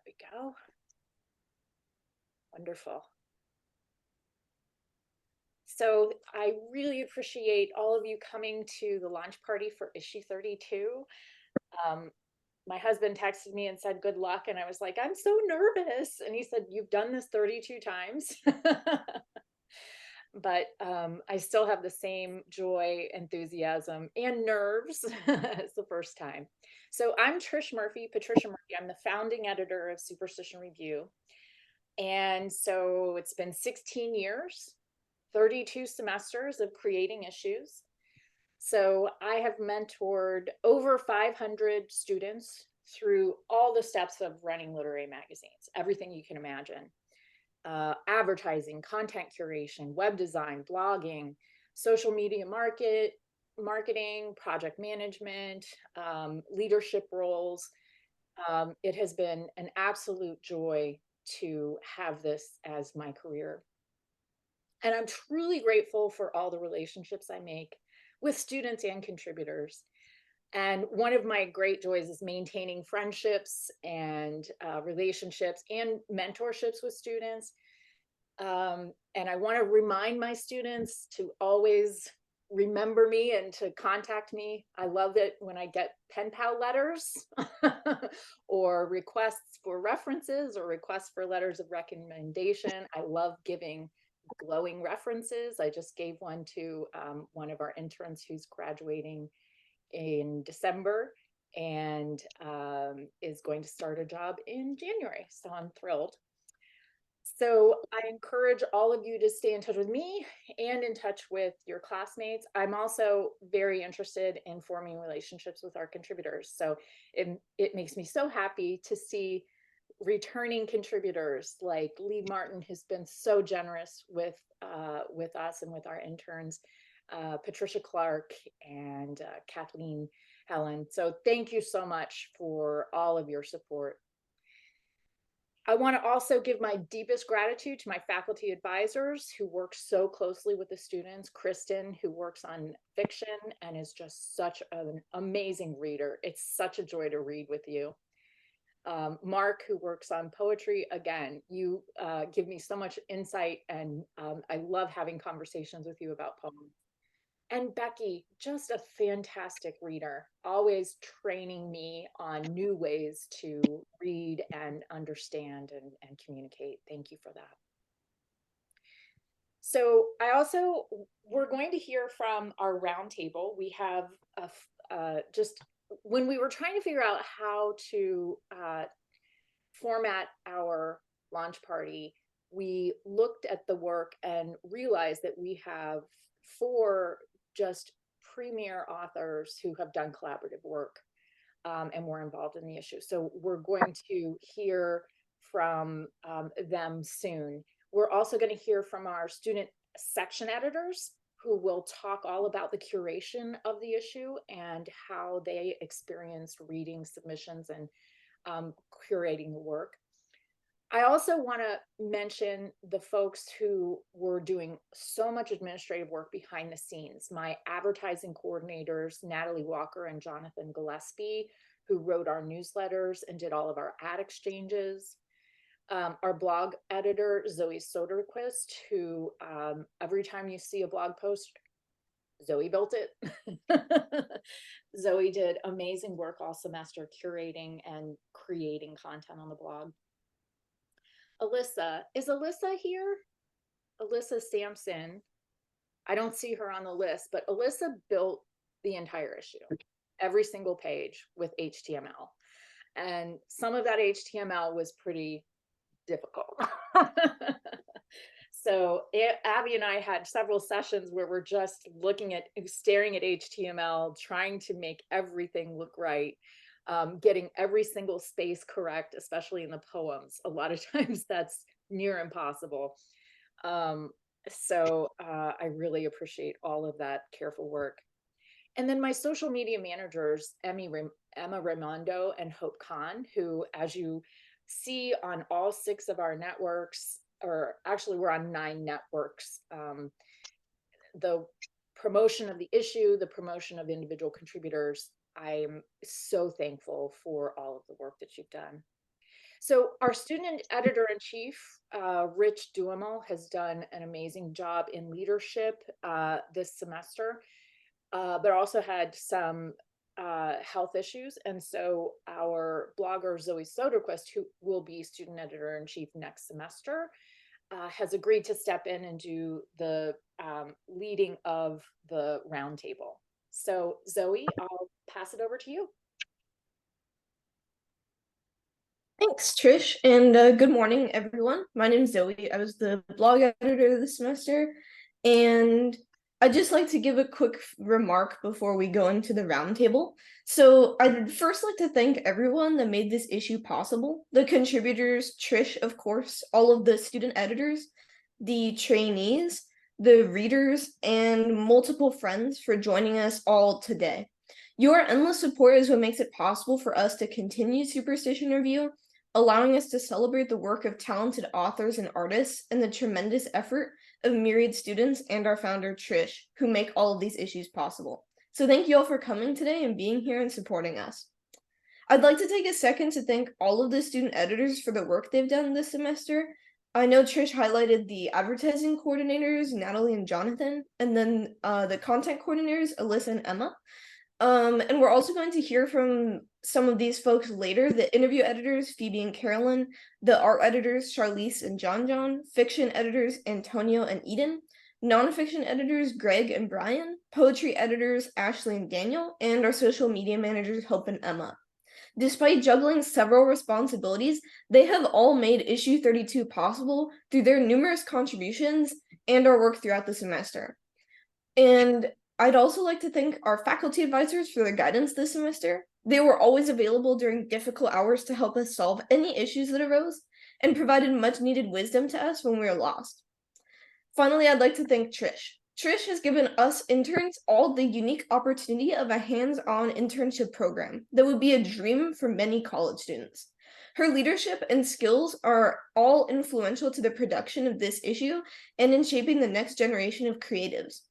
we go. Wonderful. So I really appreciate all of you coming to the launch party for issue 32. Um, my husband texted me and said, good luck. And I was like, I'm so nervous. And he said, you've done this 32 times. But I still have the same joy, enthusiasm, and nerves as the first time. So I'm Patricia Murphy. I'm the founding editor of Superstition Review. And so it's been 16 years, 32 semesters of creating issues. So I have mentored over 500 students through all the steps of running literary magazines, everything you can imagine. Advertising, content curation, web design, blogging, social media marketing, project management, leadership roles. It has been an absolute joy to have this as my career. And I'm truly grateful for all the relationships I make with students and contributors. And one of my great joys is maintaining friendships and relationships and mentorships with students. And I want to remind my students to always remember me and to contact me. I love it when I get pen pal letters or requests for references or requests for letters of recommendation. I love giving glowing references. I just gave one to one of our interns who's graduating in December and is going to start a job in January. So I'm thrilled. So I encourage all of you to stay in touch with me and in touch with your classmates. I'm also very interested in forming relationships with our contributors. So it makes me so happy to see returning contributors like Lee Martin, who's been so generous with us and with our interns, Patricia Clark and Kathleen Helen. So thank you so much for all of your support. I want to also give my deepest gratitude to my faculty advisors who work so closely with the students. Kristen, who works on fiction and is just such an amazing reader. It's such a joy to read with you. Mark, who works on poetry. Again, you give me so much insight, and I love having conversations with you about poems. And Becky, just a fantastic reader, always training me on new ways to read and understand and communicate. Thank you for that. So we're going to hear from our roundtable. We have just when we were trying to figure out how to format our launch party, we looked at the work and realized that we have 4 just premier authors who have done collaborative work and were involved in the issue. So we're going to hear from them soon. We're also going to hear from our student section editors who will talk all about the curation of the issue and how they experienced reading submissions and curating the work. I also want to mention the folks who were doing so much administrative work behind the scenes. My advertising coordinators, Natalie Walker and Jonathan Gillespie, who wrote our newsletters and did all of our ad exchanges. Our blog editor, Zoe Soderquist, who every time you see a blog post, Zoe built it. Zoe did amazing work all semester curating and creating content on the blog. Alyssa, is Alyssa here? Alyssa Sampson. I don't see her on the list, but Alyssa built the entire issue, every single page with HTML. And some of that HTML was pretty difficult. So Abby and I had several sessions where we're just staring at HTML, trying to make everything look right. Getting every single space correct, especially in the poems. A lot of times that's near impossible. So I really appreciate all of that careful work. And then my social media managers, Emma Raimondo and Hope Khan, who, as you see on all 6 of our networks, or actually we're on 9 networks, the promotion of the issue, the promotion of individual contributors, I'm so thankful for all of the work that you've done. So our student editor-in-chief, Rich Duhamel, has done an amazing job in leadership this semester, but also had some health issues. And so our blogger, Zoe Soderquist, who will be student editor-in-chief next semester, has agreed to step in and do the leading of the roundtable. So Zoe, I'll pass it over to you. Thanks, Trish, and good morning, everyone. My name is Zoe. I was the blog editor this semester, and I'd just like to give a quick remark before we go into the roundtable. So I'd first like to thank everyone that made this issue possible. The contributors, Trish, of course, all of the student editors, the trainees, the readers, and multiple friends for joining us all today. Your endless support is what makes it possible for us to continue Superstition Review, allowing us to celebrate the work of talented authors and artists and the tremendous effort of myriad students and our founder, Trish, who make all of these issues possible. So thank you all for coming today and being here and supporting us. I'd like to take a second to thank all of the student editors for the work they've done this semester. I know Trish highlighted the advertising coordinators, Natalie and Jonathan, and then the content coordinators, Alyssa and Emma. And we're also going to hear from some of these folks later, the interview editors, Phoebe and Carolyn, the art editors, Charlize and John, fiction editors, Antonio and Eden, nonfiction editors, Greg and Brian, poetry editors, Ashley and Daniel, and our social media managers, Hope and Emma. Despite juggling several responsibilities, they have all made issue 32 possible through their numerous contributions and our work throughout the semester. And I'd also like to thank our faculty advisors for their guidance this semester. They were always available during difficult hours to help us solve any issues that arose and provided much needed wisdom to us when we were lost. Finally, I'd like to thank Trish. Trish has given us interns all the unique opportunity of a hands-on internship program that would be a dream for many college students. Her leadership and skills are all influential to the production of this issue and in shaping the next generation of creatives.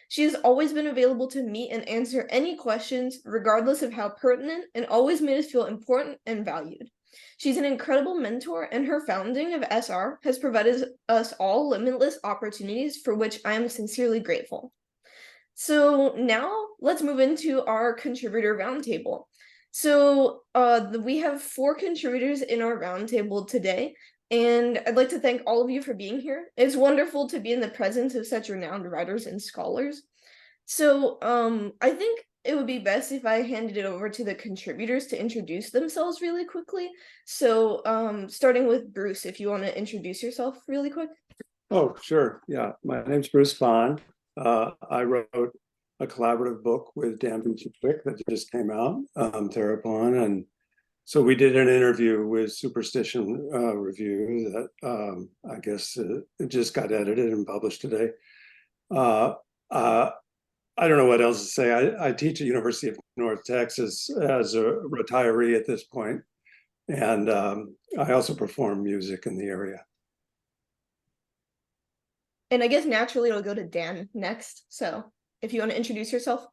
She has always been available to meet and answer any questions, regardless of how pertinent, and always made us feel important and valued. She's an incredible mentor, and her founding of SR has provided us all limitless opportunities for which I am sincerely grateful. So now let's move into our contributor roundtable. So we have 4 contributors in our roundtable today, and I'd like to thank all of you for being here. It's wonderful to be in the presence of such renowned writers and scholars. So I think it would be best if I handed it over to the contributors to introduce themselves really quickly. So starting with Bruce, if you want to introduce yourself really quick. Oh, sure. Yeah, my name's Bruce Bond. I wrote a collaborative book with Dan Beachy-Quick that just came out, Terrapon, and so we did an interview with Superstition Review that I guess it just got edited and published today. I don't know what else to say. I teach at University of North Texas as a retiree at this point, and I also perform music in the area. And I guess naturally it'll go to Dan next. So if you want to introduce yourself.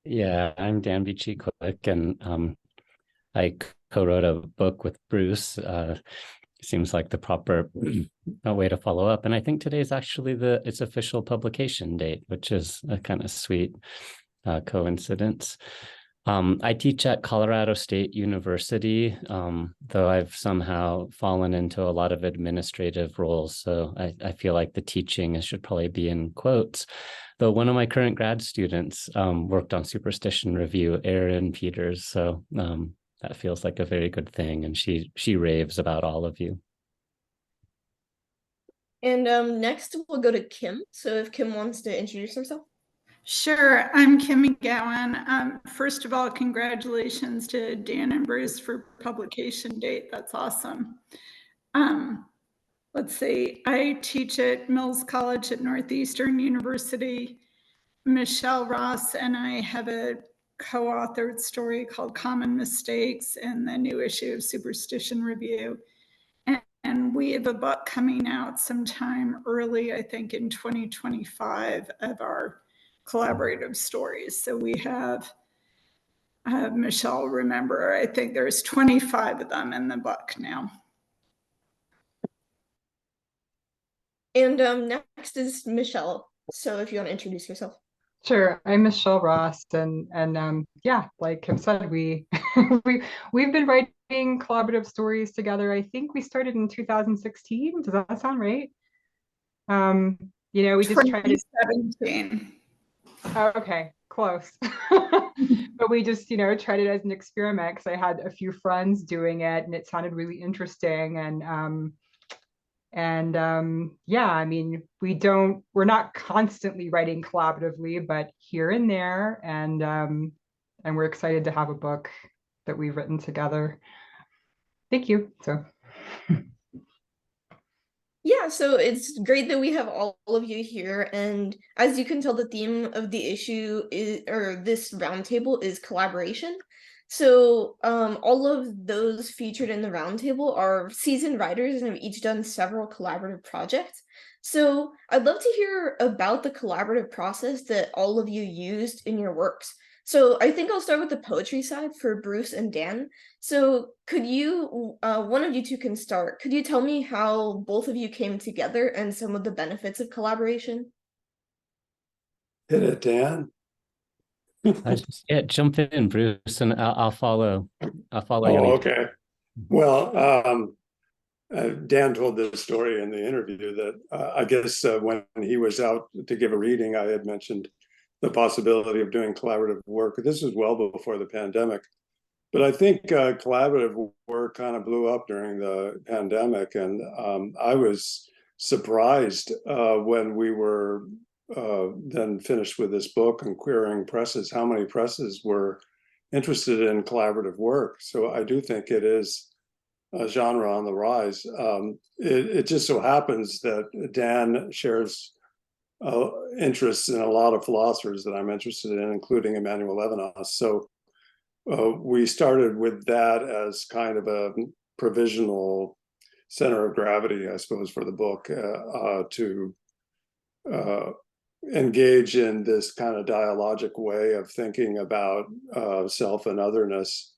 Yeah, I'm Dan Beachy-Quick, and I co-wrote a book with Bruce. Seems like the proper way to follow up. And I think today is actually its official publication date, which is a kind of sweet coincidence. I teach at Colorado State University, though I've somehow fallen into a lot of administrative roles. So I feel like the teaching should probably be in quotes. Though one of my current grad students worked on Superstition Review, Erin Peters. So that feels like a very good thing. And she raves about all of you. And next we'll go to Kim. So if Kim wants to introduce herself. Sure, I'm Kim McGowan. First of all, congratulations to Dan and Bruce for publication date. That's awesome. Let's see, I teach at Mills College at Northeastern University. Michelle Ross and I have a co-authored story called Common Mistakes in the new issue of Superstition Review. And we have a book coming out sometime early, I think in 2025, of our collaborative stories. So we have Michelle, remember, I think there's 25 of them in the book now. And next is Michelle. So if you want to introduce yourself. Sure, I'm Michelle Ross, and yeah, like Kim said, we've been writing collaborative stories together. I think we started in 2016. Does that sound right? We just tried to. 2017. Oh, okay, close. But we just, tried it as an experiment because I had a few friends doing it, and it sounded really interesting. Yeah, I mean, we're not constantly writing collaboratively, but here and there, and we're excited to have a book that we've written together. Thank you. So Yeah, so it's great that we have all of you here. And as you can tell, the theme of the issue is, or this roundtable, is collaboration. So all of those featured in the roundtable are seasoned writers and have each done several collaborative projects. So I'd love to hear about the collaborative process that all of you used in your works. So I think I'll start with the poetry side for Bruce and Dan. So could you, one of you two can start. Could you tell me how both of you came together and some of the benefits of collaboration? Hit it, Dan. Yeah, jump in, Bruce, and I'll follow. I'll follow your Oh, lead. okay. Well, Dan told this story in the interview that I guess when he was out to give a reading, I had mentioned the possibility of doing collaborative work. This was well before the pandemic. But I think collaborative work kind of blew up during the pandemic. And I was surprised when we were then finished with this book and querying presses, how many presses were interested in collaborative work. So I do think it is a genre on the rise. It just so happens that Dan shares interests in a lot of philosophers that I'm interested in, including Emmanuel Levinas. So we started with that as kind of a provisional center of gravity, I suppose, for the book, to engage in this kind of dialogic way of thinking about self and otherness.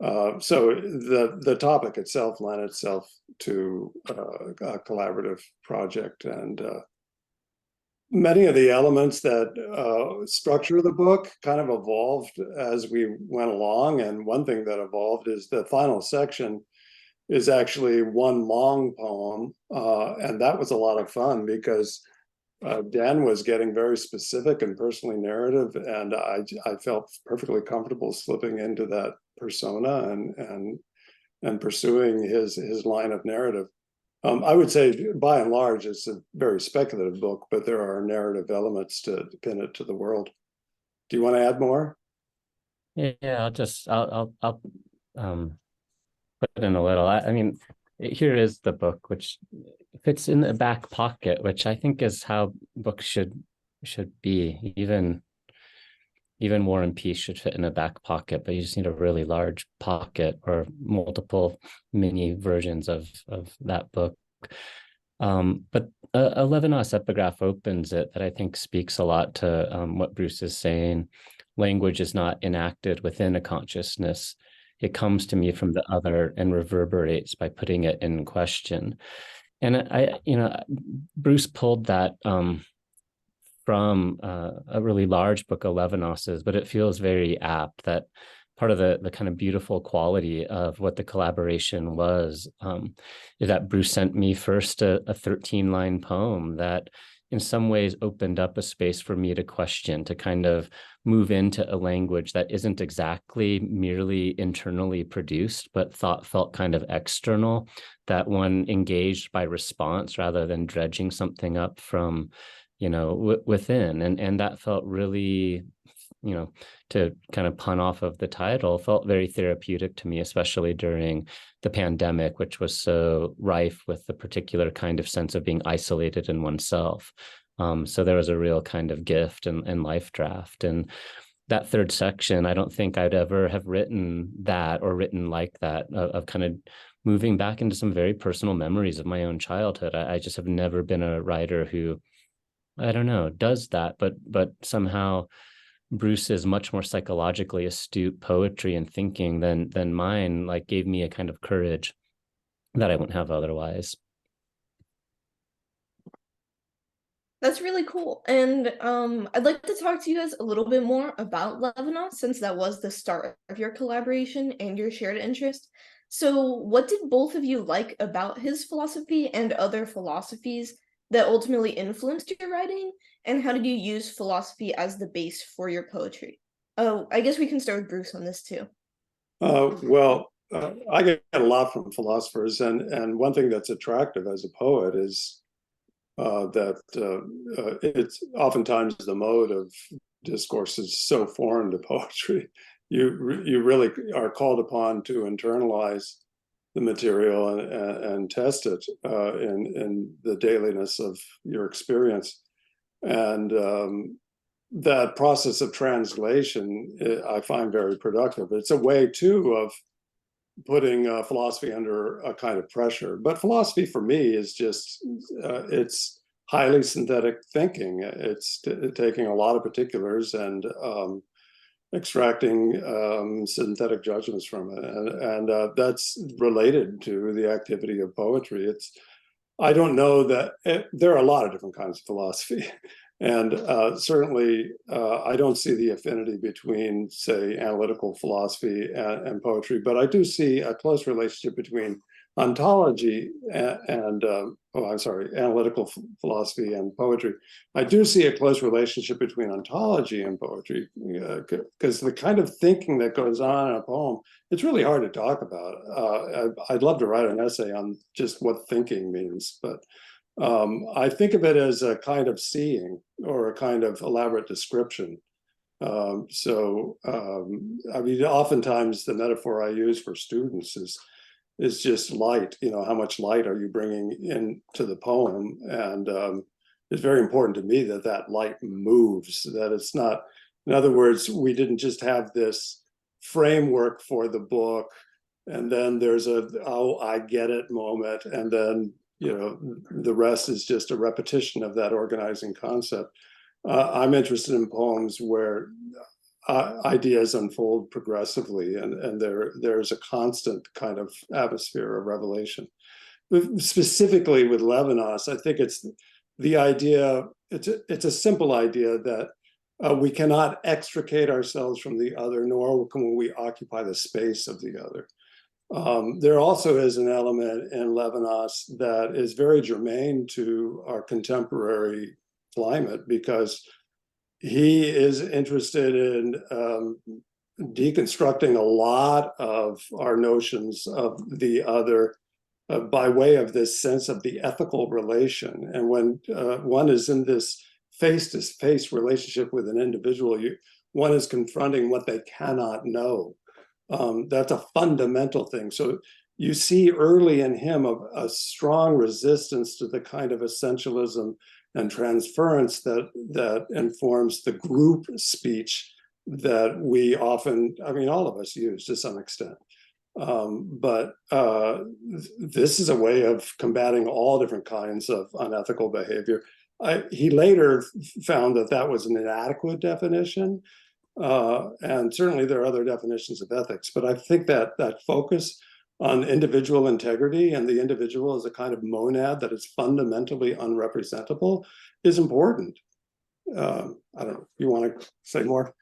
So the topic itself lent itself to a collaborative project, and many of the elements that structure the book kind of evolved as we went along. And one thing that evolved is the final section is actually one long poem. And that was a lot of fun because Dan was getting very specific and personally narrative. And I felt perfectly comfortable slipping into that persona and pursuing his line of narrative. I would say, by and large, it's a very speculative book, but there are narrative elements to pin it to the world. Do you want to add more? Yeah, I'll put in a little. I mean, here is the book, which fits in the back pocket, which I think is how books should be. Even War and Peace should fit in a back pocket, but you just need a really large pocket or multiple mini versions of that book. But a Levinas epigraph opens it that I think speaks a lot to what Bruce is saying. Language is not enacted within a consciousness. It comes to me from the other and reverberates by putting it in question. And Bruce pulled that from a really large book of Levinas's, but it feels very apt that part of the kind of beautiful quality of what the collaboration was is that Bruce sent me first a 13-line poem that in some ways opened up a space for me to question, to kind of move into a language that isn't exactly merely internally produced, but felt kind of external, that one engaged by response rather than dredging something up from within. And that felt really, to kind of pun off of the title, felt very therapeutic to me, especially during the pandemic, which was so rife with the particular kind of sense of being isolated in oneself. So there was a real kind of gift and life draft. And that third section, I don't think I'd ever have written that or written like that, of kind of moving back into some very personal memories of my own childhood. I just have never been a writer who, I don't know, does that, but somehow Bruce's much more psychologically astute poetry and thinking than mine, like, gave me a kind of courage that I wouldn't have otherwise. That's really cool. And I'd like to talk to you guys a little bit more about Levinas, since that was the start of your collaboration and your shared interest. So, what did both of you like about his philosophy and other philosophies that ultimately influenced your writing? And how did you use philosophy as the base for your poetry? Oh, I guess we can start with Bruce on this too. I get a lot from philosophers, and one thing that's attractive as a poet is that it's oftentimes the mode of discourse is so foreign to poetry. You really are called upon to internalize the material and test it in the dailiness of your experience. And that process of translation, I find very productive. It's a way too of putting philosophy under a kind of pressure. But philosophy for me is just, it's highly synthetic thinking. It's taking a lot of particulars and extracting synthetic judgments from it. And that's related to the activity of poetry. I don't know that there are a lot of different kinds of philosophy. And certainly, I don't see the affinity between, say, analytical philosophy and poetry, but I do see a close relationship between ontology and analytical philosophy and poetry. I do see a close relationship between ontology and poetry, because the kind of thinking that goes on in a poem, it's really hard to talk about. I'd love to write an essay on just what thinking means, but I think of it as a kind of seeing or a kind of elaborate description. I mean, oftentimes the metaphor I use for students is just light. You know, how much light are you bringing into the poem? And it's very important to me that that light moves, that it's not, in other words, we didn't just have this framework for the book, and then there's oh, I get it moment, and then the rest is just a repetition of that organizing concept. I'm interested in poems where ideas unfold progressively, and there's a constant kind of atmosphere of revelation. Specifically with Levinas, I think it's the idea, it's a simple idea that we cannot extricate ourselves from the other, nor can we occupy the space of the other. There also is an element in Levinas that is very germane to our contemporary climate, because he is interested in deconstructing a lot of our notions of the other by way of this sense of the ethical relation. And when one is in this face-to-face relationship with an individual, one is confronting what they cannot know. That's a fundamental thing. So you see early in him a strong resistance to the kind of essentialism and transference that informs the group speech that we often, I mean, all of us use to some extent. But this is a way of combating all different kinds of unethical behavior. He later found that that was an inadequate definition. And certainly there are other definitions of ethics, but I think that focus on individual integrity and the individual as a kind of monad that is fundamentally unrepresentable is important. I don't know, you want to say more?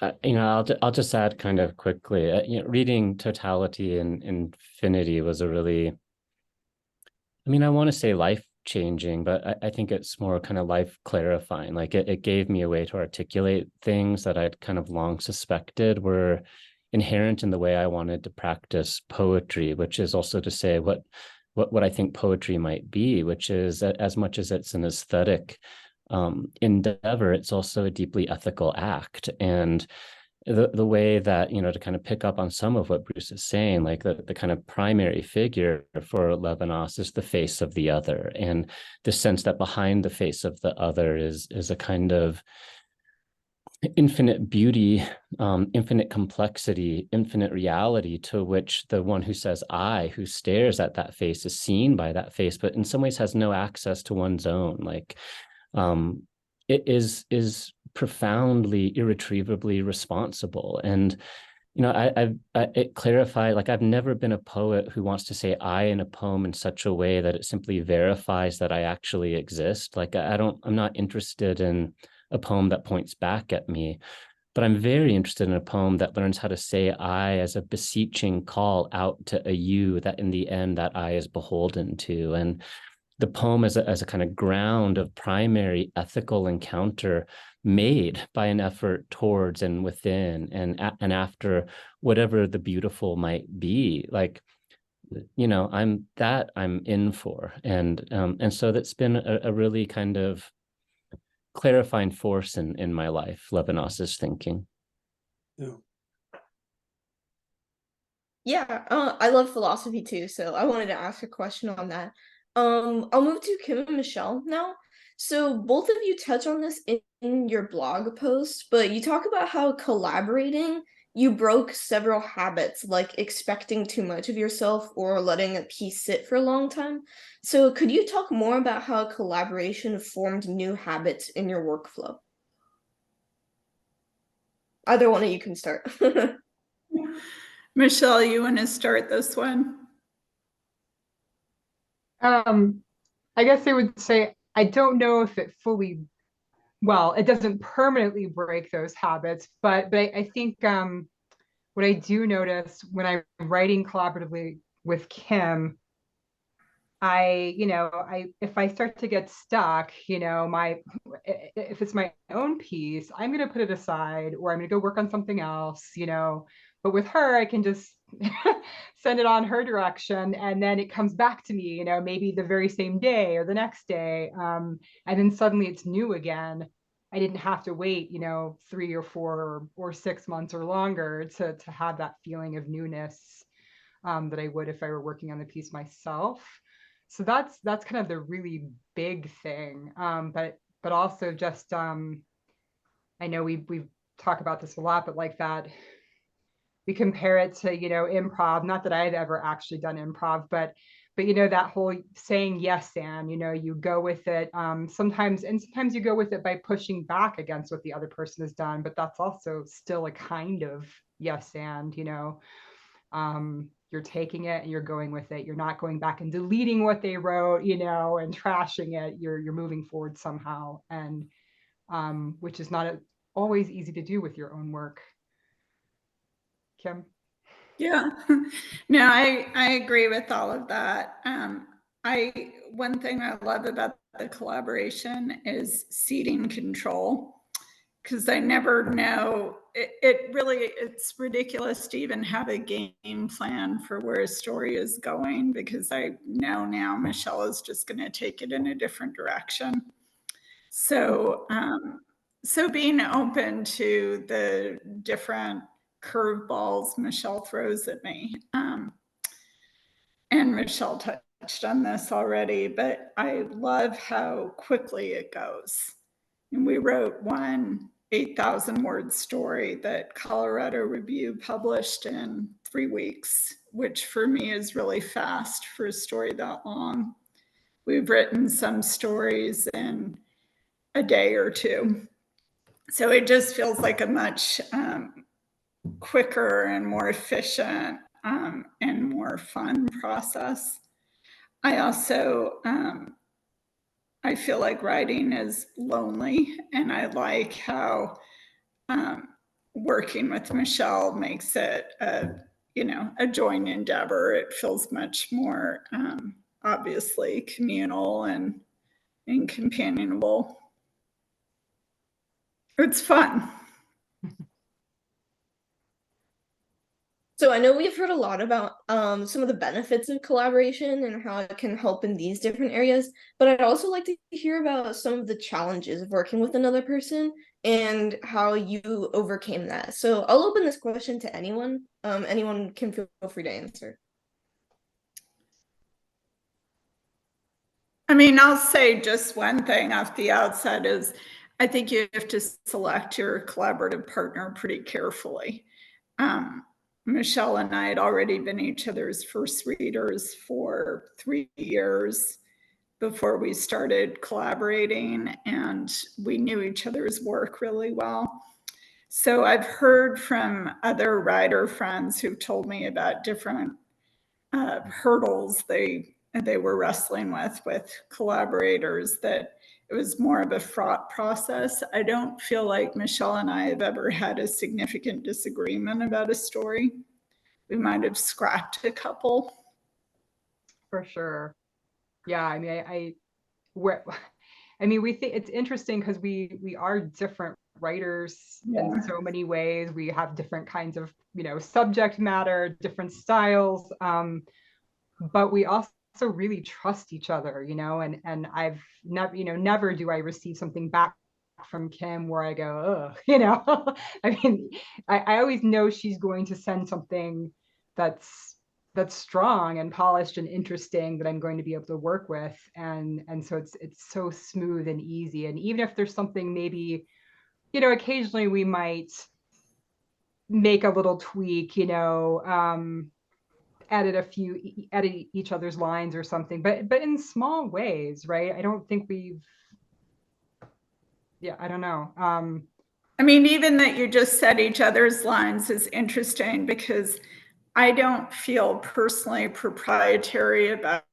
I'll just add kind of quickly, reading Totality and Infinity was a really, I mean, I want to say life-changing, but I think it's more kind of life-clarifying. Like it gave me a way to articulate things that I'd kind of long suspected were inherent in the way I wanted to practice poetry, which is also to say what I think poetry might be, which is, as much as it's an aesthetic endeavor, it's also a deeply ethical act. And the way that, to kind of pick up on some of what Bruce is saying, like the kind of primary figure for Levinas is the face of the other, and the sense that behind the face of the other is a kind of infinite beauty, infinite complexity, infinite reality, to which the one who says I, who stares at that face, is seen by that face, but in some ways has no access to one's own. Like it is profoundly, irretrievably responsible. And it clarified, like I've never been a poet who wants to say I in a poem in such a way that it simply verifies that I actually exist. Like I'm not interested in a poem that points back at me, but I'm very interested in a poem that learns how to say I as a beseeching call out to a you that in the end that I is beholden to. And the poem as a kind of ground of primary ethical encounter made by an effort towards and within and after whatever the beautiful might be. Like, I'm in for. And so that's been a really kind of clarifying force in my life, Levinas's thinking. Yeah. Yeah, I love philosophy too, so I wanted to ask a question on that. I'll move to Kim and Michelle now. So both of you touch on this in your blog post, but you talk about how collaborating, you broke several habits, like expecting too much of yourself or letting a piece sit for a long time. So could you talk more about how collaboration formed new habits in your workflow? Either one of you can start. Michelle, you want to start this one? I guess I would say I don't know if it fully, well, it doesn't permanently break those habits, but I think what I do notice when I'm writing collaboratively with Kim, if I start to get stuck, if it's my own piece, I'm going to put it aside or I'm going to go work on something else, but with her, I can just send it on her direction. And then it comes back to me, maybe the very same day or the next day. And then suddenly it's new again. I didn't have to wait, 3 or 4 or 6 months or longer to have that feeling of newness that I would if I were working on the piece myself. So that's kind of the really big thing. But also just I know we've talked about this a lot, but like that we compare it to improv. Not that I've ever actually done improv, but that whole saying yes and you go with it. Sometimes you go with it by pushing back against what the other person has done, but that's also still a kind of yes and you're taking it and you're going with it. You're not going back and deleting what they wrote, and trashing it. You're moving forward somehow, and which is not always easy to do with your own work. Kim? Yeah, no, I agree with all of that. One thing I love about the collaboration is ceding control, because I never know. It's ridiculous to even have a game plan for where a story is going, because I know now Michelle is just going to take it in a different direction. So, so being open to the different curveballs Michelle throws at me. And Michelle touched on this already, but I love how quickly it goes. And we wrote one 8,000 word story that Colorado Review published in 3 weeks, which for me is really fast for a story that long. We've written some stories in a day or two. So it just feels like a much quicker and more efficient and more fun process. I also I feel like writing is lonely, and I like how working with Michelle makes it a joint endeavor. It feels much more obviously communal and companionable. It's fun. So I know we've heard a lot about some of the benefits of collaboration and how it can help in these different areas, but I'd also like to hear about some of the challenges of working with another person and how you overcame that. So I'll open this question to anyone. Anyone can feel free to answer. I mean, I'll say just one thing off the outset is I think you have to select your collaborative partner pretty carefully. Michelle and I had already been each other's first readers for 3 years before we started collaborating, and we knew each other's work really well. So I've heard from other writer friends who've told me about different hurdles they were wrestling with collaborators, that it was more of a fraught process. I don't feel like Michelle and I have ever had a significant disagreement about a story. We might have scrapped a couple. For sure. Yeah, I mean, I mean, we think it's interesting because we are different writers in so many ways. We have different kinds of, subject matter, different styles, but we also really trust each other, and I've never, never do I receive something back from Kim where I go, oh, I mean, I always know she's going to send something that's strong and polished and interesting that I'm going to be able to work with. And so it's so smooth and easy. And even if there's something maybe, occasionally we might make a little tweak, edit each other's lines or something, but in small ways, right? I don't think I don't know. I mean, even that you just said each other's lines is interesting, because I don't feel personally proprietary about,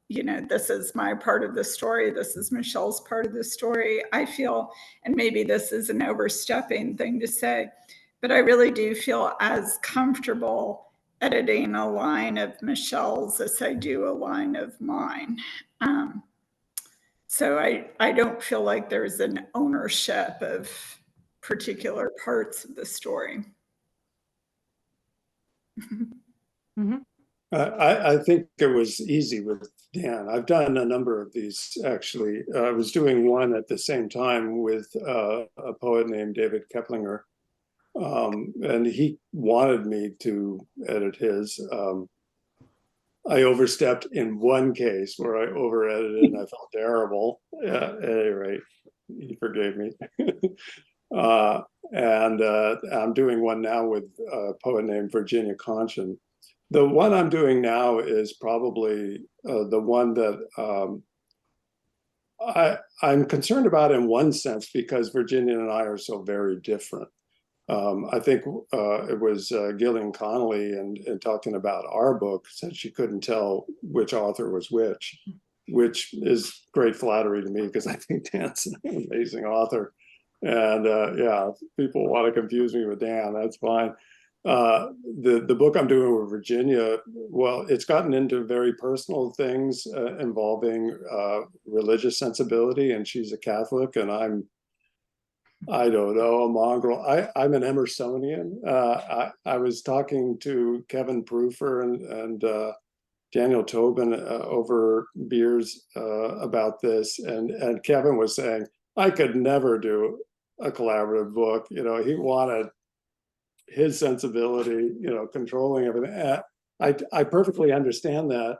this is my part of the story, this is Michelle's part of the story. I feel, and maybe this is an overstepping thing to say, but I really do feel as comfortable editing a line of Michelle's as I do a line of mine. So I don't feel like there's an ownership of particular parts of the story. Mm-hmm. I think it was easy with Dan. I've done a number of these, actually. I was doing one at the same time with a poet named David Keplinger, and he wanted me to edit his. I overstepped in one case where I over-edited and I felt terrible. At any rate, he forgave me. And I'm doing one now with a poet named Virginia Conchin. The one I'm doing now is probably the one that I'm concerned about in one sense, because Virginia and I are so very different. I think it was Gillian Connolly and talking about our book said she couldn't tell which author was which is great flattery to me, because I think Dan's an amazing author. And yeah, if people want to confuse me with Dan, that's fine. The book I'm doing with Virginia, well, it's gotten into very personal things involving religious sensibility, and she's a Catholic, and I don't know, a mongrel. I'm an Emersonian. I was talking to Kevin Proofer and Daniel Tobin over beers about this, and Kevin was saying, I could never do a collaborative book. He wanted his sensibility, controlling everything. I perfectly understand that.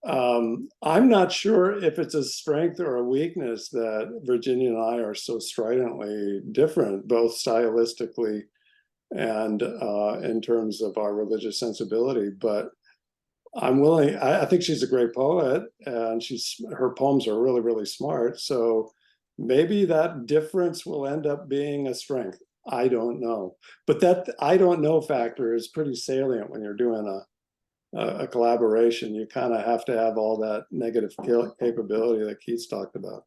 I'm not sure if it's a strength or a weakness that Virginia and I are so stridently different, both stylistically and in terms of our religious sensibility. But I'm willing. I think she's a great poet, and her poems are really, really smart. So maybe that difference will end up being a strength. I don't know, but that I don't know factor is pretty salient when you're doing a collaboration. You kind of have to have all that negative capability that Keith's talked about.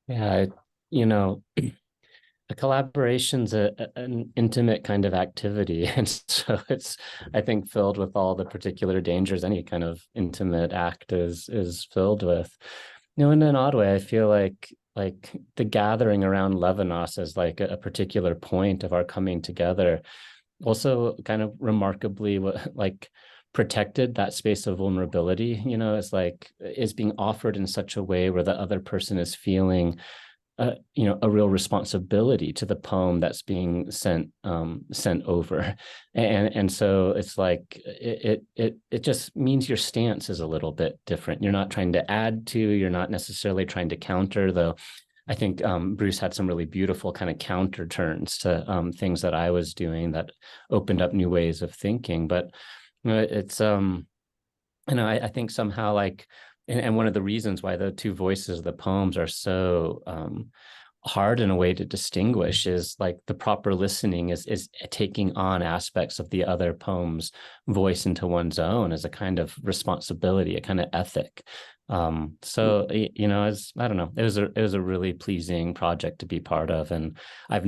Yeah, a collaboration's an intimate kind of activity, and so it's, I think, filled with all the particular dangers any kind of intimate act is filled with. In an odd way, I feel like the gathering around Levinas as like a particular point of our coming together also kind of remarkably protected that space of vulnerability. It's like is being offered in such a way where the other person is feeling a real responsibility to the poem that's being sent over, and so it's like it just means your stance is a little bit different. You're not trying to add to, you're not necessarily trying to counter, though. I think Bruce had some really beautiful kind of counter turns to things that I was doing that opened up new ways of thinking. But it's I think somehow and one of the reasons why the two voices of the poems are so hard in a way to distinguish is like the proper listening is taking on aspects of the other poem's voice into one's own as a kind of responsibility, a kind of ethic. So you know, I don't know, it was a really pleasing project to be part of, and I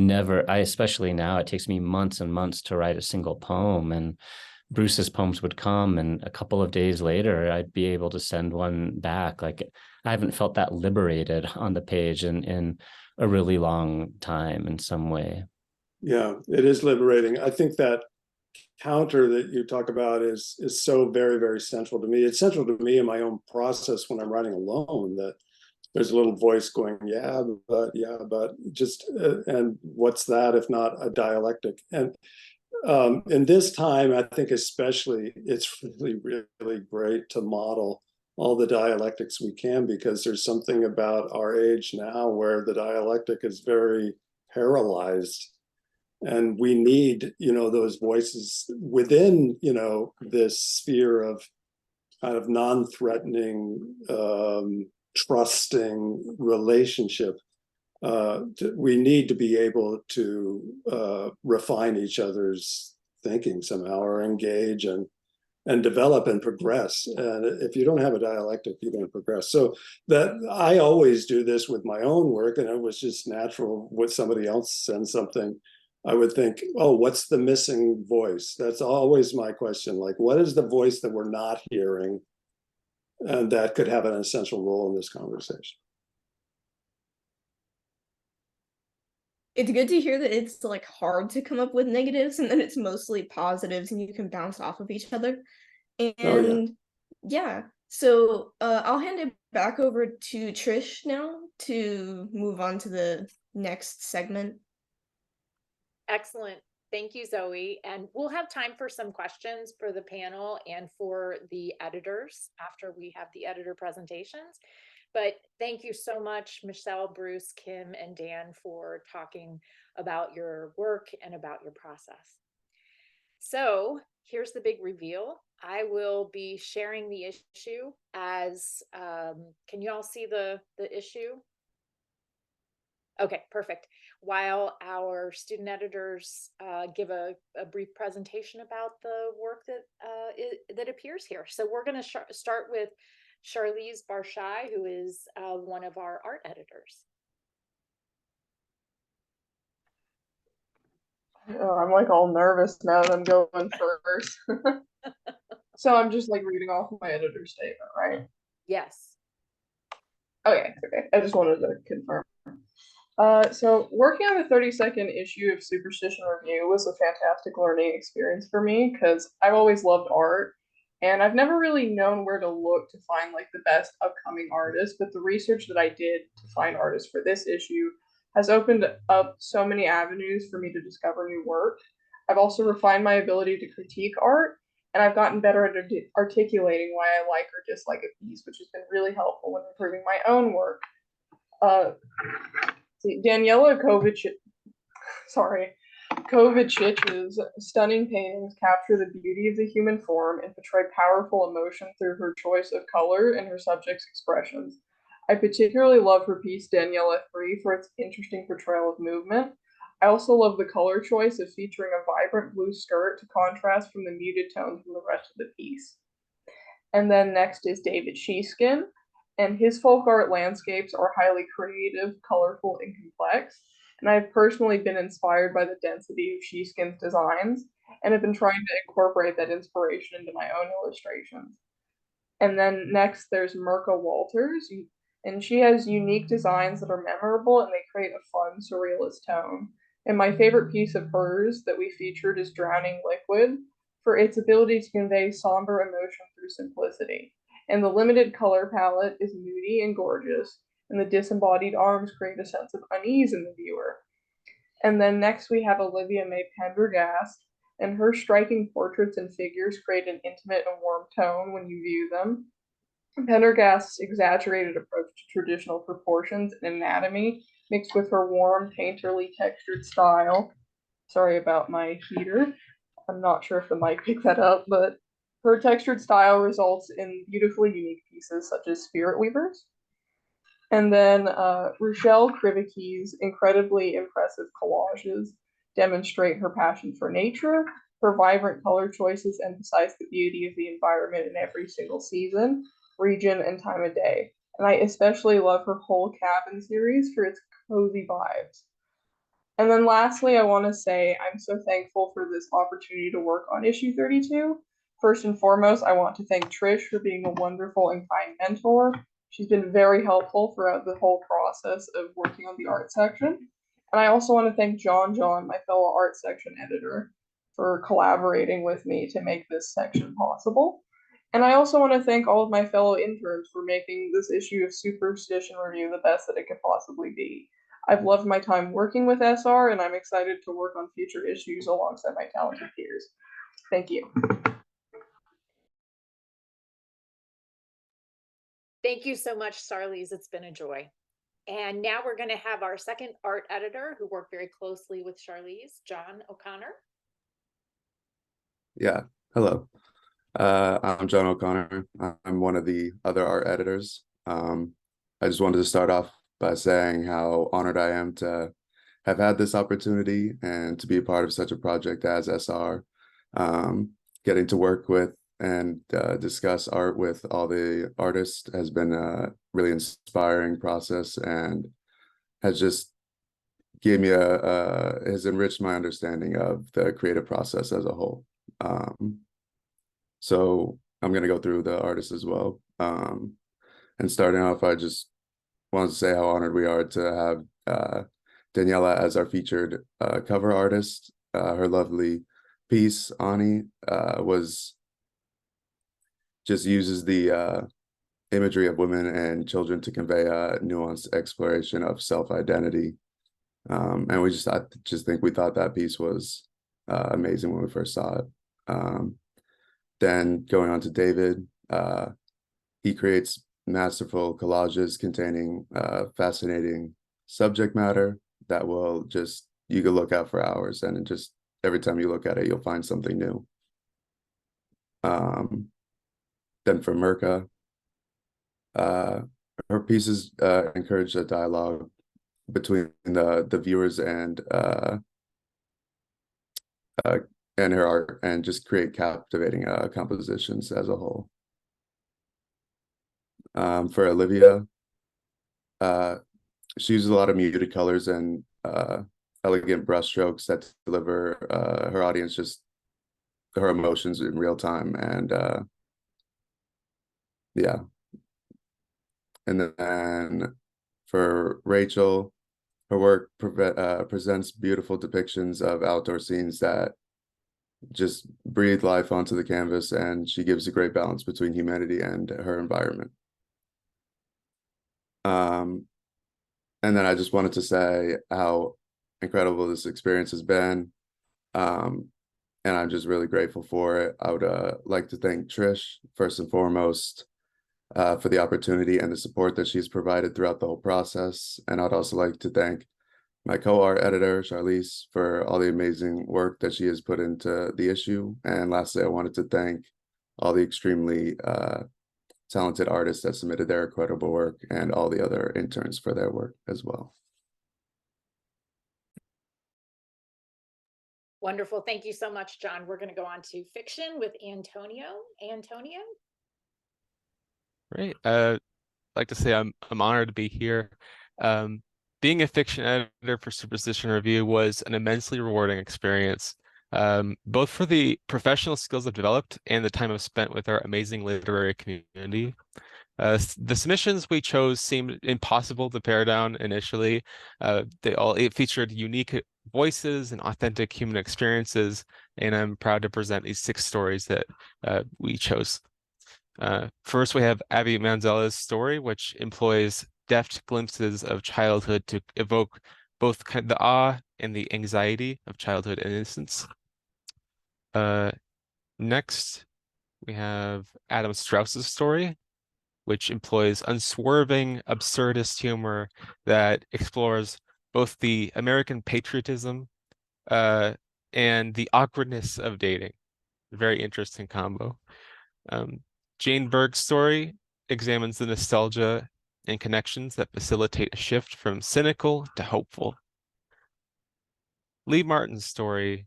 especially now, it takes me months and months to write a single poem, and Bruce's poems would come, and a couple of days later I'd be able to send one back. Like, I haven't felt that liberated on the page in a really long time in some way. Yeah, it is liberating. I think that counter that you talk about is so very, very central to me. It's central to me in my own process when I'm writing alone, that there's a little voice going, yeah, but just, and what's that if not a dialectic? And in this time, I think especially, it's really, really great to model all the dialectics we can, because there's something about our age now where the dialectic is very paralyzed, and we need, you know, those voices within, you know, this sphere of kind of non-threatening, trusting relationship. We need to be able to refine each other's thinking somehow, or engage and develop and progress. And if you don't have a dialectic, you don't progress. So that I always do this with my own work, and it was just natural when somebody else sends something, I would think, oh, what's the missing voice? That's always my question. Like, what is the voice that we're not hearing, and that could have an essential role in this conversation? It's good to hear that it's like hard to come up with negatives and that it's mostly positives and you can bounce off of each other. And yeah, so I'll hand it back over to Trish now to move on to the next segment. Excellent. Thank you, Zoe. And we'll have time for some questions for the panel and for the editors after we have the editor presentations. But thank you so much, Michelle, Bruce, Kim, and Dan, for talking about your work and about your process. So here's the big reveal. I will be sharing the issue as, can you all see the issue? Okay, perfect. While our student editors give a brief presentation about the work that appears here. So we're going to start with Charlize Barshai, who is one of our art editors. Oh, I'm like all nervous now that I'm going first. So I'm just like reading off my editor's statement, right? Yes. Okay. I just wanted to confirm. So working on the 32nd issue of Superstition Review was a fantastic learning experience for me, because I've always loved art, and I've never really known where to look to find like the best upcoming artists, but the research that I did to find artists for this issue has opened up so many avenues for me to discover new work. I've also refined my ability to critique art, and I've gotten better at articulating why I like or dislike a piece, which has been really helpful when improving my own work. Daniela Kovachic's stunning paintings capture the beauty of the human form and portray powerful emotion through her choice of color and her subject's expressions. I particularly love her piece Daniela 3 for its interesting portrayal of movement. I also love the color choice of featuring a vibrant blue skirt to contrast from the muted tones from the rest of the piece. And then next is David Sheeskin, and his folk art landscapes are highly creative, colorful, and complex. And I've personally been inspired by the density of Sheeskin's designs, and have been trying to incorporate that inspiration into my own illustrations. And then next there's Mirka Walters, and she has unique designs that are memorable, and they create a fun, surrealist tone. And my favorite piece of hers that we featured is Drowning Liquid, for its ability to convey somber emotion through simplicity. And the limited color palette is moody and gorgeous, and the disembodied arms create a sense of unease in the viewer. And then next we have Olivia May Pendergast, and her striking portraits and figures create an intimate and warm tone when you view them. Pendergast's exaggerated approach to traditional proportions and anatomy, mixed with her warm, painterly textured style. Sorry about my heater. I'm not sure if the mic picked that up, but her textured style results in beautifully unique pieces such as Spirit Weavers. And then Rochelle Krivicki's incredibly impressive collages demonstrate her passion for nature. Her vibrant color choices emphasize the beauty of the environment in every single season, region, and time of day. And I especially love her whole cabin series for its cozy vibes. And then lastly, I want to say I'm so thankful for this opportunity to work on issue 32. First and foremost, I want to thank Trish for being a wonderful and kind mentor. She's been very helpful throughout the whole process of working on the art section. And I also want to thank John, my fellow art section editor, for collaborating with me to make this section possible. And I also want to thank all of my fellow interns for making this issue of Superstition Review the best that it could possibly be. I've loved my time working with SR, and I'm excited to work on future issues alongside my talented peers. Thank you. Thank you so much, Charlize. It's been a joy. And now we're going to have our second art editor who worked very closely with Charlize, John O'Connor. Yeah, hello. I'm John O'Connor. I'm one of the other art editors. I just wanted to start off by saying how honored I am to have had this opportunity and to be a part of such a project as SR. Getting to work with and discuss art with all the artists has been a really inspiring process and has just gave me has enriched my understanding of the creative process as a whole. So I'm going to go through the artists as well. And starting off, I just wanted to say how honored we are to have Daniela as our featured cover artist. Her lovely piece, Ani, just uses the imagery of women and children to convey a nuanced exploration of self-identity. And I just think we thought that piece was amazing when we first saw it. Then going on to David, he creates masterful collages containing fascinating subject matter that you could look at for hours, and just every time you look at it, you'll find something new. Then for Mirka, her pieces encourage a dialogue between the viewers and her art, and just create captivating compositions as a whole. For Olivia, she uses a lot of muted colors and elegant brushstrokes that deliver her audience just her emotions in real time. And yeah. And then for Rachel, her work presents beautiful depictions of outdoor scenes that just breathe life onto the canvas, and she gives a great balance between humanity and her environment. And then I just wanted to say how incredible this experience has been. And I'm just really grateful for it. I would like to thank Trish, first and foremost, for the opportunity and the support that she's provided throughout the whole process. And I'd also like to thank my co-art editor, Charlize, for all the amazing work that she has put into the issue. And lastly, I wanted to thank all the extremely talented artists that submitted their incredible work, and all the other interns for their work as well. Wonderful. Thank you so much, John. We're going to go on to fiction with Antonio. Antonio? Great. I'd like to say I'm honored to be here. Being a fiction editor for Superstition Review was an immensely rewarding experience, both for the professional skills I've developed and the time I've spent with our amazing literary community. The submissions we chose seemed impossible to pare down initially. It featured unique voices and authentic human experiences, and I'm proud to present these 6 stories that we chose. First, we have Abby Manzella's story, which employs deft glimpses of childhood to evoke both the awe and the anxiety of childhood innocence. Next, we have Adam Strauss's story, which employs unswerving, absurdist humor that explores both the American patriotism and the awkwardness of dating. Very interesting combo. Jane Berg's story examines the nostalgia and connections that facilitate a shift from cynical to hopeful. Lee Martin's story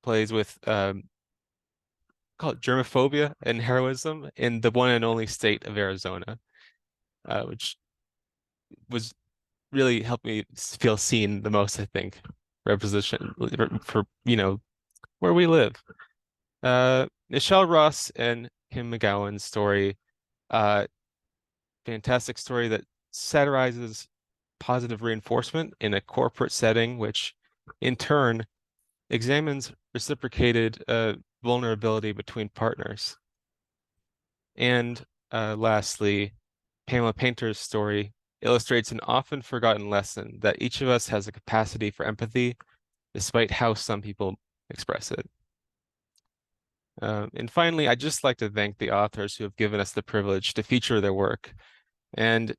plays with call it germophobia and heroism in the one and only state of Arizona, which was really helped me feel seen the most, I think, representation for, where we live. Michelle Ross and Kim McGowan's story, fantastic story that satirizes positive reinforcement in a corporate setting, which in turn examines reciprocated vulnerability between partners. And lastly, Pamela Painter's story illustrates an often forgotten lesson that each of us has a capacity for empathy, despite how some people express it. And finally, I'd just like to thank the authors who have given us the privilege to feature their work. And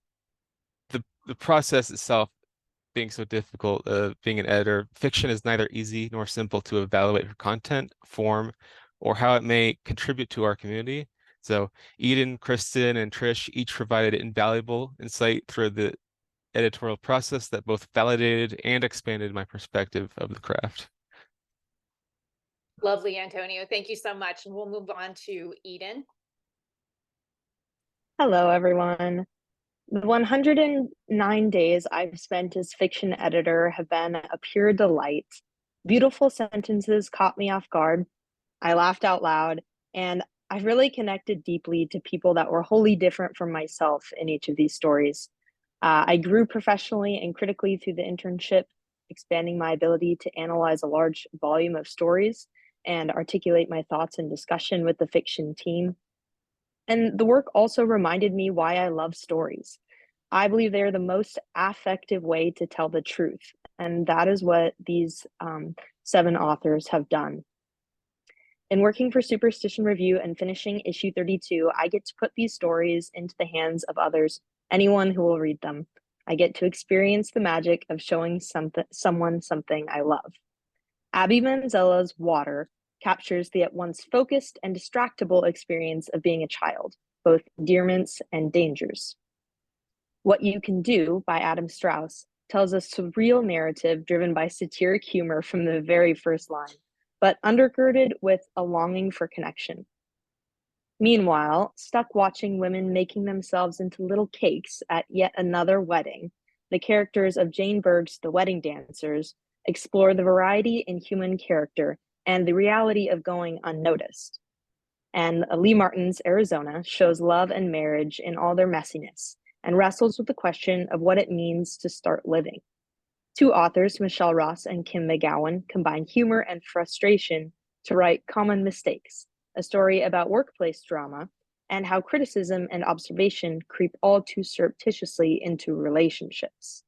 the process itself being so difficult, being an editor, fiction is neither easy nor simple to evaluate for content, form, or how it may contribute to our community. So Eden, Kristen, and Trish each provided invaluable insight through the editorial process that both validated and expanded my perspective of the craft. Lovely, Antonio. Thank you so much. And we'll move on to Eden. Hello, everyone. The 109 days I've spent as fiction editor have been a pure delight. Beautiful sentences caught me off guard. I laughed out loud, and I really connected deeply to people that were wholly different from myself in each of these stories. I grew professionally and critically through the internship, expanding my ability to analyze a large volume of stories and articulate my thoughts in discussion with the fiction team. And the work also reminded me why I love stories. I believe they're the most affective way to tell the truth. And that is what these 7 authors have done. In working for Superstition Review and finishing issue 32, I get to put these stories into the hands of others, anyone who will read them. I get to experience the magic of showing someone something I love. Abby Manzella's Water captures the at once focused and distractible experience of being a child, both endearments and dangers. What You Can Do by Adam Strauss tells a surreal narrative driven by satiric humor from the very first line, but undergirded with a longing for connection. Meanwhile, stuck watching women making themselves into little cakes at yet another wedding, the characters of Jane Berg's The Wedding Dancers explore the variety in human character and the reality of going unnoticed. And Lee Martin's Arizona shows love and marriage in all their messiness and wrestles with the question of what it means to start living. 2 authors, Michelle Ross and Kim McGowan, combine humor and frustration to write Common Mistakes, a story about workplace drama and how criticism and observation creep all too surreptitiously into relationships.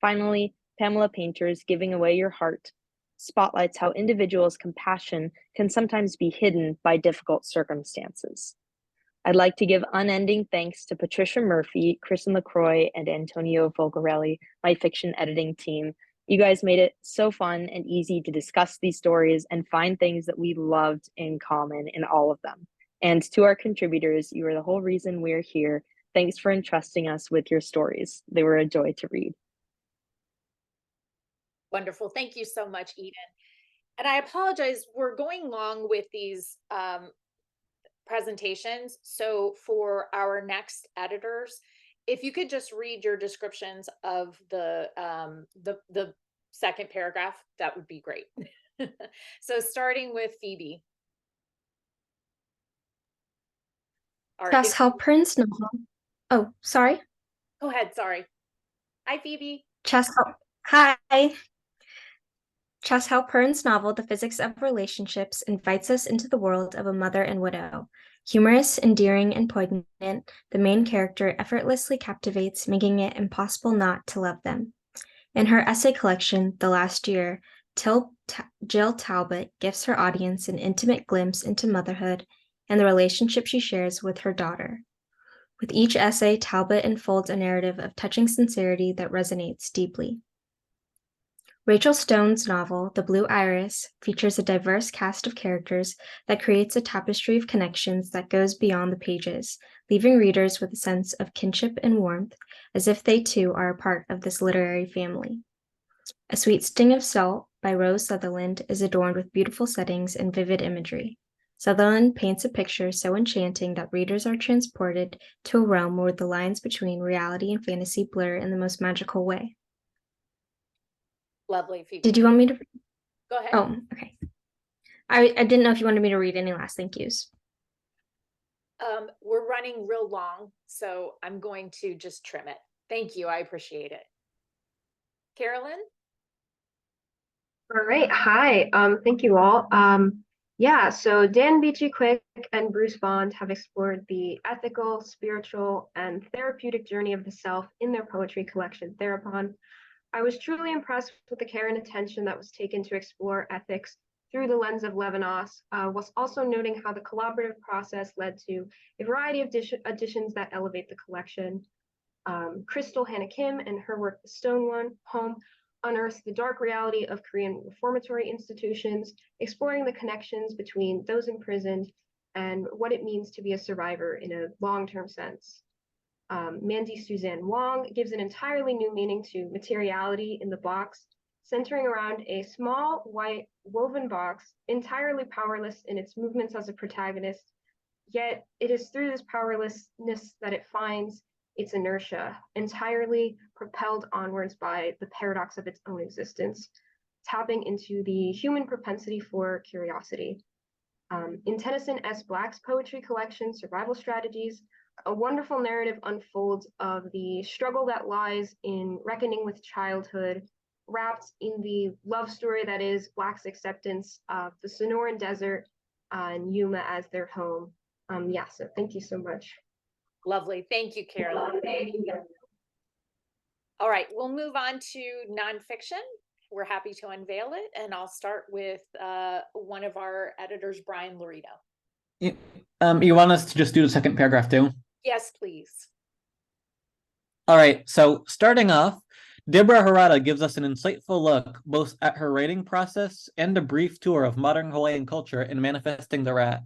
Finally, Pamela Painter's Giving Away Your Heart spotlights how individuals' compassion can sometimes be hidden by difficult circumstances. I'd like to give unending thanks to Patricia Murphy, Kristen LaCroix, and Antonio Folgarelli, my fiction editing team. You guys made it so fun and easy to discuss these stories and find things that we loved in common in all of them. And to our contributors, you are the whole reason we're here. Thanks for entrusting us with your stories. They were a joy to read. Wonderful. Thank you so much, Eden. And I apologize, we're going long with these presentations. So for our next editors, if you could just read your descriptions of the second paragraph, that would be great. So starting with Phoebe. Chess Halpern's novel. Oh, sorry. Go ahead. Sorry. Hi, Phoebe. Hi. Chess Halpern's novel, The Physics of Relationships, invites us into the world of a mother and widow. Humorous, endearing, and poignant, the main character effortlessly captivates, making it impossible not to love them. In her essay collection, The Last Year, Jill Talbot gives her audience an intimate glimpse into motherhood and the relationship she shares with her daughter. With each essay, Talbot unfolds a narrative of touching sincerity that resonates deeply. Rachel Stone's novel, The Blue Iris, features a diverse cast of characters that creates a tapestry of connections that goes beyond the pages, leaving readers with a sense of kinship and warmth, as if they too are a part of this literary family. A Sweet Sting of Salt by Rose Sutherland is adorned with beautiful settings and vivid imagery. Sutherland paints a picture so enchanting that readers are transported to a realm where the lines between reality and fantasy blur in the most magical way. Lovely, Phoebe. Did you want me to? Go ahead. Oh, okay. I didn't know if you wanted me to read any last thank yous. We're running real long, so I'm going to just trim it. Thank you. I appreciate it. Carolyn? All right. Hi. Thank you all. Yeah, so Dan Beachy Quick and Bruce Bond have explored the ethical, spiritual, and therapeutic journey of the self in their poetry collection, Therapon. I was truly impressed with the care and attention that was taken to explore ethics through the lens of Levinas, whilst also noting how the collaborative process led to a variety of additions that elevate the collection. Crystal Hannah Kim and her work, The Stone Home, unearths the dark reality of Korean reformatory institutions, exploring the connections between those imprisoned and what it means to be a survivor in a long-term sense. Mandy Suzanne Wong gives an entirely new meaning to materiality in the box, centering around a small white woven box, entirely powerless in its movements as a protagonist, yet it is through this powerlessness that it finds its inertia, entirely propelled onwards by the paradox of its own existence, tapping into the human propensity for curiosity. In Tennyson S. Black's poetry collection, Survival Strategies, a wonderful narrative unfolds of the struggle that lies in reckoning with childhood, wrapped in the love story that is Black's acceptance of the Sonoran Desert and Yuma as their home. Yeah, so thank you so much. Lovely. Thank you, Carolyn. All right, we'll move on to nonfiction. We're happy to unveil it, and I'll start with one of our editors, Brian Laurito. You want us to just do the second paragraph too? Yes, please. All right, so starting off, Deborah Harada gives us an insightful look both at her writing process and a brief tour of modern Hawaiian culture in Manifesting the Rat.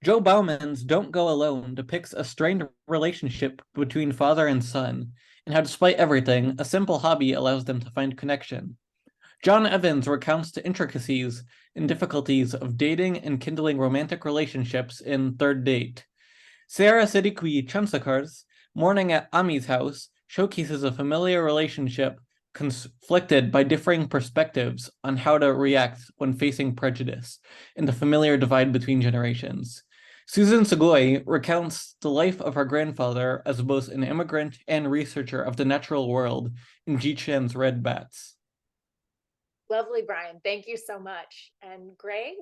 Joe Bauman's Don't Go Alone depicts a strained relationship between father and son, and how despite everything, a simple hobby allows them to find connection. John Evans recounts the intricacies and difficulties of dating and kindling romantic relationships in Third Date. Sarah Siddiqui Chansakar's Morning at Ami's House showcases a familiar relationship conflicted by differing perspectives on how to react when facing prejudice and the familiar divide between generations. Susan Sugoi recounts the life of her grandfather as both an immigrant and researcher of the natural world in Ji Chen's Red Bats. Lovely, Brian. Thank you so much. And Greg?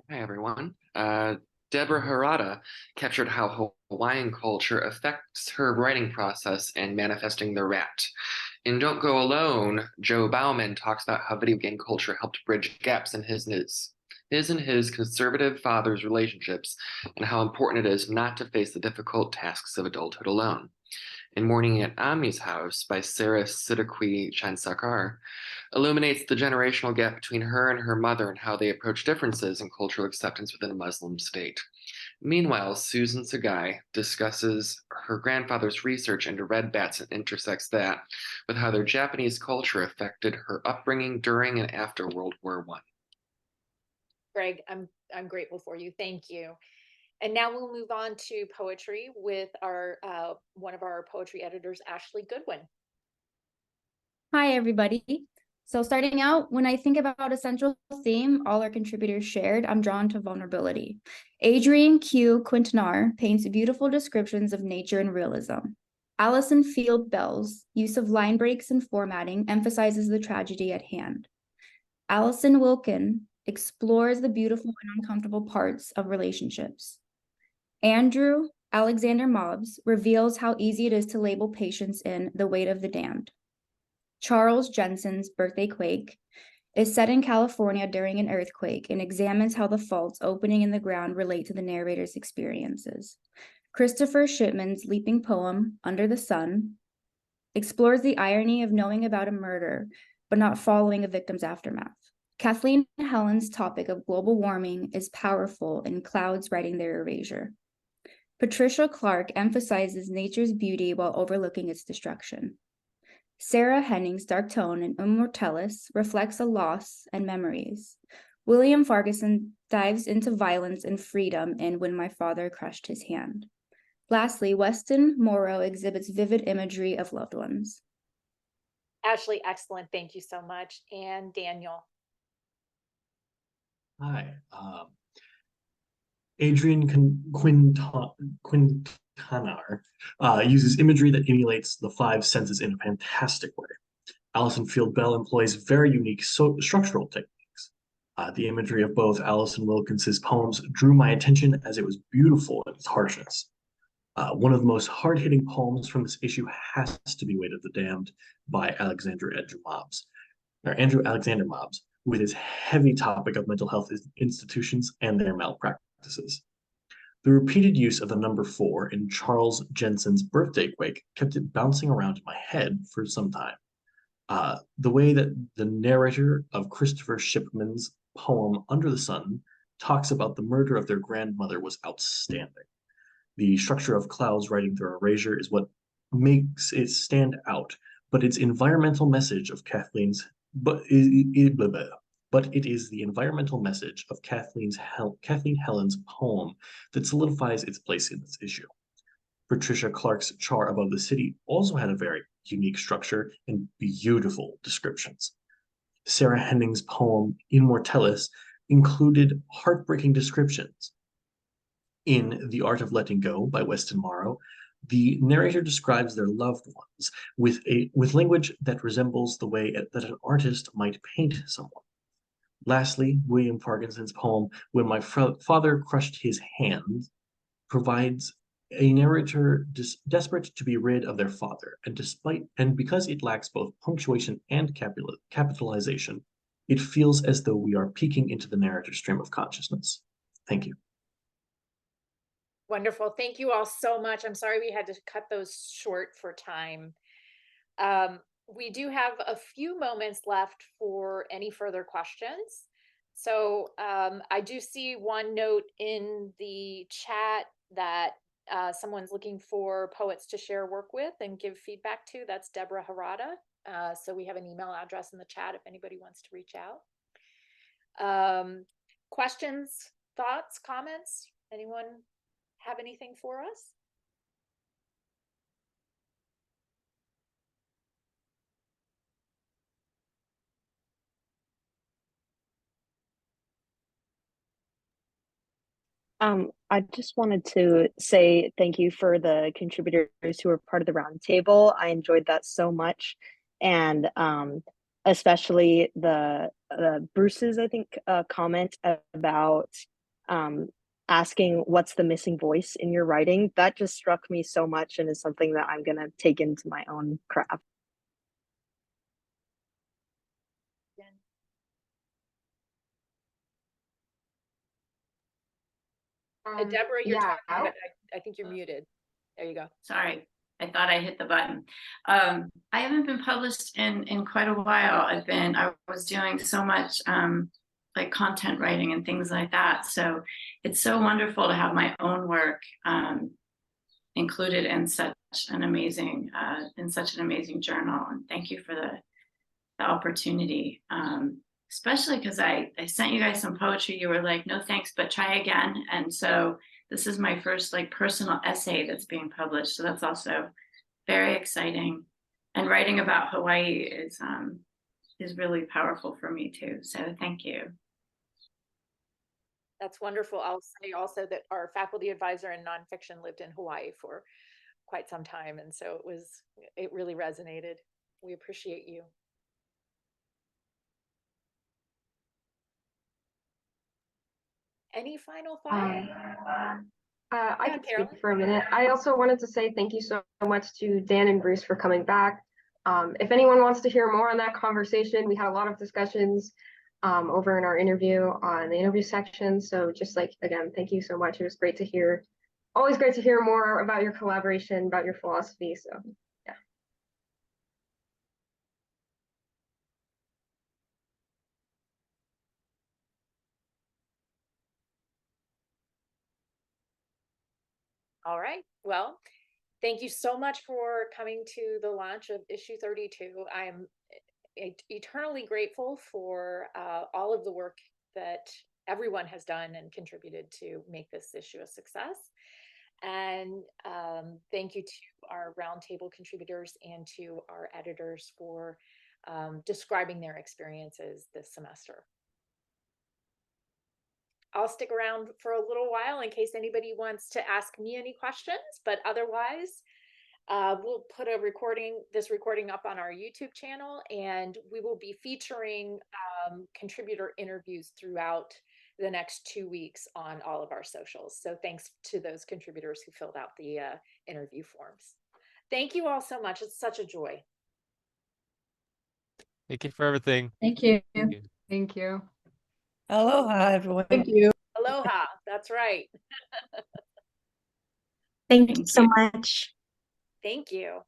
Hi, everyone. Deborah Harada captured how Hawaiian culture affects her writing process and Manifesting the Rat. In Don't Go Alone, Joe Bauman talks about how video game culture helped bridge gaps in his and his conservative father's relationships, and how important it is not to face the difficult tasks of adulthood alone. In Morning at Ami's House by Sarah Siddiqui Chansakar illuminates the generational gap between her and her mother and how they approach differences in cultural acceptance within a Muslim state. Meanwhile, Susan Sagai discusses her grandfather's research into red bats and intersects that with how their Japanese culture affected her upbringing during and after World War I. Greg, I'm grateful for you. Thank you. And now we'll move on to poetry with our one of our poetry editors, Ashley Goodwin. Hi, everybody. So starting out, when I think about a central theme all our contributors shared, I'm drawn to vulnerability. Adrian Q. Quintanar paints beautiful descriptions of nature and realism. Allison Field Bell's use of line breaks and formatting emphasizes the tragedy at hand. Allison Wilkin explores the beautiful and uncomfortable parts of relationships. Andrew Alexander Mobbs reveals how easy it is to label patients in The Weight of the Damned. Charles Jensen's Birthday Quake is set in California during an earthquake and examines how the faults opening in the ground relate to the narrator's experiences. Christopher Shipman's leaping poem, Under the Sun, explores the irony of knowing about a murder, but not following a victim's aftermath. Kathleen Helen's topic of global warming is powerful in Clouds Writing Their Erasure. Patricia Clark emphasizes nature's beauty while overlooking its destruction. Sarah Henning's dark tone in Immortalis reflects a loss and memories. William Farquharson dives into violence and freedom in When My Father Crushed His Hand. Lastly, Weston Morrow exhibits vivid imagery of loved ones. Ashley, excellent. Thank you so much. And Daniel. Hi. Adrian Quintanar uses imagery that emulates the five senses in a fantastic way. Alison Field Bell employs very unique structural techniques. The imagery of both Alison Wilkins's poems drew my attention as it was beautiful in its harshness. One of the most hard-hitting poems from this issue has to be Weight of the Damned by Andrew Alexander Mobbs, with its heavy topic of mental health institutions and their malpractices. The repeated use of the number 4 in Charles Jensen's Birthday Quake kept it bouncing around in my head for some time. The way that the narrator of Christopher Shipman's poem Under the Sun talks about the murder of their grandmother was outstanding. The structure of clouds riding through erasure is what makes it stand out, but its environmental message of Kathleen's but it is the environmental message of Kathleen Helen's poem that solidifies its place in this issue. Patricia Clark's Char Above the City also had a very unique structure and beautiful descriptions. Sarah Henning's poem Immortalis included heartbreaking descriptions. In The Art of Letting Go by Weston Morrow, the narrator describes their loved ones with language that resembles the way that an artist might paint someone. Lastly, William Parkinson's poem When My Father Crushed His Hand provides a narrator desperate to be rid of their father, and because it lacks both punctuation and capitalization, it feels as though we are peeking into the narrative stream of consciousness. Thank you. Wonderful. Thank you all so much. I'm sorry we had to cut those short for time. We do have a few moments left for any further questions. So I do see one note in the chat that someone's looking for poets to share work with and give feedback to. That's Deborah Harada. So we have an email address in the chat if anybody wants to reach out. Questions, thoughts, comments? Anyone have anything for us? I just wanted to say thank you for the contributors who were part of the roundtable. I enjoyed that so much, and especially the Bruce's, I think, comment about asking what's the missing voice in your writing. That just struck me so much, and is something that I'm gonna take into my own craft. Deborah, you're yeah. talking, but I think you're muted. There you go. Sorry, I thought I hit the button. I haven't been published in quite a while. I was doing so much like content writing and things like that. So it's so wonderful to have my own work included in such an amazing journal. And thank you for the opportunity. Especially because I sent you guys some poetry. You were like, no thanks, but try again. And so this is my first like personal essay that's being published. So that's also very exciting. And writing about Hawaii is really powerful for me too. So thank you. That's wonderful. I'll say also that our faculty advisor in nonfiction lived in Hawaii for quite some time. And so it really resonated. We appreciate you. Any final thoughts? I can speak for a minute. I also wanted to say thank you so much to Dan and Bruce for coming back. If anyone wants to hear more on that conversation, we had a lot of discussions over in our interview on the interview section. So just like, again, thank you so much. It was great to hear, always great to hear more about your collaboration, about your philosophy. So yeah. All right. Well, thank you so much for coming to the launch of issue 32. I am eternally grateful for all of the work that everyone has done and contributed to make this issue a success. And thank you to our roundtable contributors and to our editors for describing their experiences this semester. I'll stick around for a little while in case anybody wants to ask me any questions, but otherwise, we'll put this recording up on our YouTube channel, and we will be featuring contributor interviews throughout the next 2 weeks on all of our socials. So thanks to those contributors who filled out the interview forms. Thank you all so much. It's such a joy. Thank you for everything. Thank you. Thank you. Aloha, everyone. Thank you. Aloha. That's right. Thank you so much. Thank you.